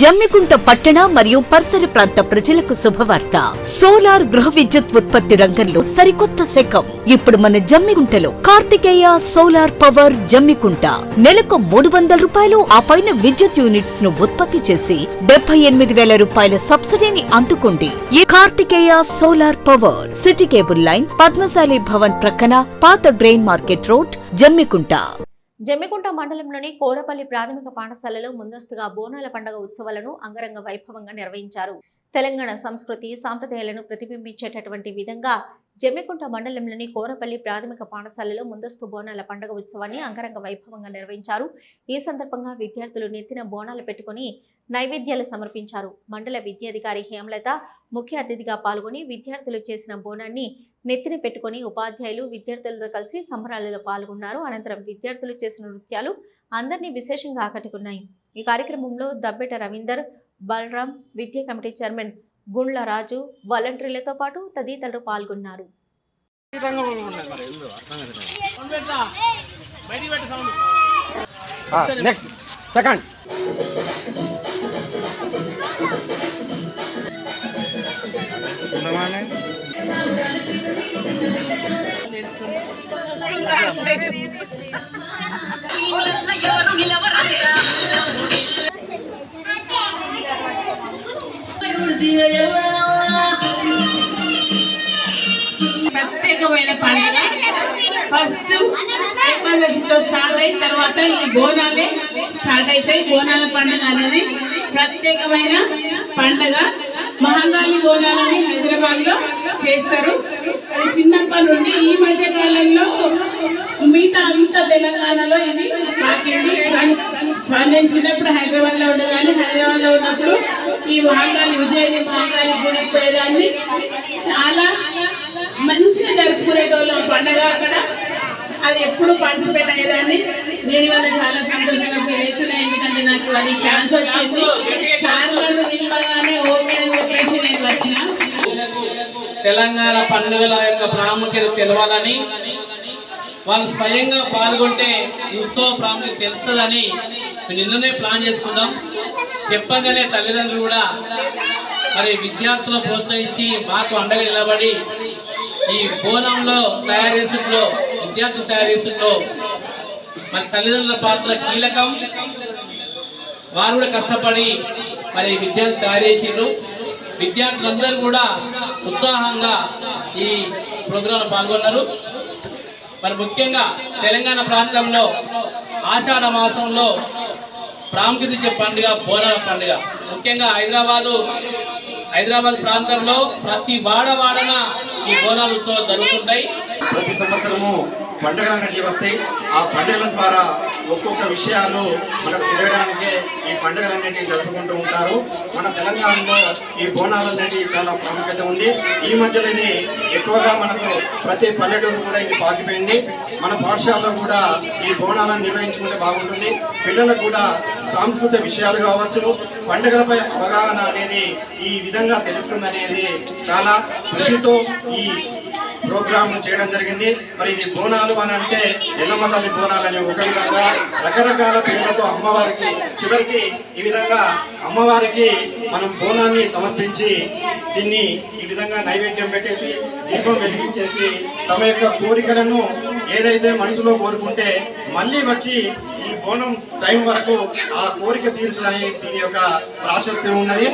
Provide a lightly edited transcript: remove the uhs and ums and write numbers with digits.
జమ్మికుంట పట్టణ మరియు పరిసర ప్రాంత ప్రజలకు శుభవార్త. సోలార్ గృహ విద్యుత్ ఉత్పత్తి రంగంలో సరికొత్త శకం. ఇప్పుడు మన జమ్మికుంటలో కార్తికేయ సోలార్ పవర్ జమ్మికుంట నెలకు 300 రూపాయలు ఆ పైన విద్యుత్ యూనిట్స్ ను ఉత్పత్తి చేసి 78,000 రూపాయల సబ్సిడీని అందుకోండి. ఈ Karthikeya solar power city cable line, Padmashali Bhavan ప్రక్కన, పాత grain market road, Jammikunta. Jammikunta మండలంలోని కోరపల్లి ప్రాథమిక పాఠశాలలో ముందస్తుగా బోనాల పండుగ ఉత్సవాలను అంగరంగ వైభవంగా నిర్వహించారు. తెలంగాణ సంస్కృతి సాంప్రదాయాలను ప్రతిబింబించేటటువంటి విధంగా జమ్మికుంట మండలంలోని కోరపల్లి ప్రాథమిక పాఠశాలలో ముందస్తు బోనాల పండుగ ఉత్సవాన్ని అంగరంగ వైభవంగా నిర్వహించారు. ఈ సందర్భంగా విద్యార్థులు నెత్తిన బోనాలు పెట్టుకుని నైవేద్యాలు సమర్పించారు. మండల విద్యాధికారి హేమలత ముఖ్య అతిథిగా పాల్గొని విద్యార్థులు చేసిన బోనాన్ని నెత్తిన పెట్టుకుని ఉపాధ్యాయులు విద్యార్థులతో కలిసి సంబరాలలో పాల్గొన్నారు. అనంతరం విద్యార్థులు చేసిన నృత్యాలు అందరినీ విశేషంగా ఆకట్టుకున్నాయి. ఈ కార్యక్రమంలో దబ్బెట రవీందర్, బలరాం, విద్యా కమిటీ చైర్మన్ గుండ్ల రాజు, వాలంటీర్లతో పాటు తదితరులు పాల్గొన్నారు. ప్రత్యేకమైన పండుగ ఫస్ట్ ఏకాదశితో స్టార్ట్ అయిన తర్వాత ఈ బోనాలే స్టార్ట్ అవుతాయి. బోనాల పండుగ అనేది ప్రత్యేకమైన పండుగ. మహంకాళి బోనాలని హైదరాబాద్ లో చేస్తారు. అది చిన్నప్పటి నుండి ఈ మధ్య కాలంలో మిగతా అంత తెలంగాణలో ఇది పాకింది. నేను చిన్నప్పుడు హైదరాబాద్ లో ఉండేదాన్ని. హైదరాబాద్ లో ఉన్నప్పుడు ఈ ఉజ్జయిని మహంకాళి గుడికి పోయేదాన్ని. చాలా మంచిగా జరుపుకునేటోళ్ళం పండగ అక్కడ. అది ఎప్పుడు పార్టిసిపేట్ అయ్యేదాన్ని. నేను ఇవాళ చాలా సంతోషంగా ఫీల్ అవుతున్నాను. ఎందుకంటే నాకు అది ఛాన్స్ వచ్చేసి సార్లను నిలవగానే ఓకే అని చెప్పేసి నేను వచ్చిన. తెలంగాణ పండుగల యొక్క ప్రాముఖ్యత తెలవాలని, వాళ్ళు స్వయంగా పాల్గొంటే ఉత్సవ ప్రాముఖ్యత తెలుస్తుందని నిన్ననే ప్లాన్ చేసుకున్నాం. చెప్పగానే తల్లిదండ్రులు కూడా మరి విద్యార్థులను ప్రోత్సహించి మాకు అండగా నిలబడి ఈ బోనంలో తయారు చేసులో విద్యార్థులు తయారు చేసులో మరి తల్లిదండ్రుల పాత్ర కీలకం. వారు కూడా కష్టపడి మరి విద్యార్థులు తయారు చేసిండ్రు. విద్యార్థులందరూ కూడా ఉత్సాహంగా ఈ ప్రోగ్రాంలో పాల్గొన్నారు. మరి ముఖ్యంగా తెలంగాణ ప్రాంతంలో ఆషాఢ మాసంలో ప్రాముఖ్యత ఇచ్చే పండుగ బోనాల పండుగ. ముఖ్యంగా హైదరాబాద్ ప్రాంతంలో ప్రతి వాడవాడన ఈ బోనాల ఉత్సవాలు జరుగుతుంటాయి. ప్రతి సంవత్సరము పండుగలు అనేవి వస్తాయి. ఆ పండుగల ద్వారా ఒక్కొక్క విషయాలు మనకు తెలియడానికి ఈ పండుగలు అనేవి జరుపుకుంటూ ఉంటారు. మన తెలంగాణలో ఈ బోనాలు అనేవి చాలా ప్రాముఖ్యత ఉంది. ఈ మధ్యలో ఇది ఎక్కువగా మనకు ప్రతి పల్లెటూరు కూడా ఇది పాకిపోయింది. మన పాఠశాలలో కూడా ఈ బోనాలను నిర్వహించుకుంటే బాగుంటుంది. పిల్లలకు కూడా సాంస్కృతిక విషయాలు కావచ్చు, పండుగలపై అవగాహన అనేది ఈ విధంగా తెలుస్తుంది అనేది చాలా కృషితో ఈ ప్రోగ్రామ్ చేయడం జరిగింది. మరి ఇది బోనాలు అని అంటే ఎల్లమ్మ తల్లి బోనాలని ఒక విధంగా రకరకాల పేర్లతో అమ్మవారికి చివరికి ఈ విధంగా అమ్మవారికి మనం బోనాన్ని సమర్పించి దీన్ని ఈ విధంగా నైవేద్యం పెట్టేసి దీపం వెలిగించేసి తమ యొక్క కోరికలను ఏదైతే మనసులో కోరుకుంటే మళ్ళీ వచ్చి ఈ బోనం టైం వరకు ఆ కోరిక తీరుతుందని దీని యొక్క ప్రాశస్త్యం ఉన్నది.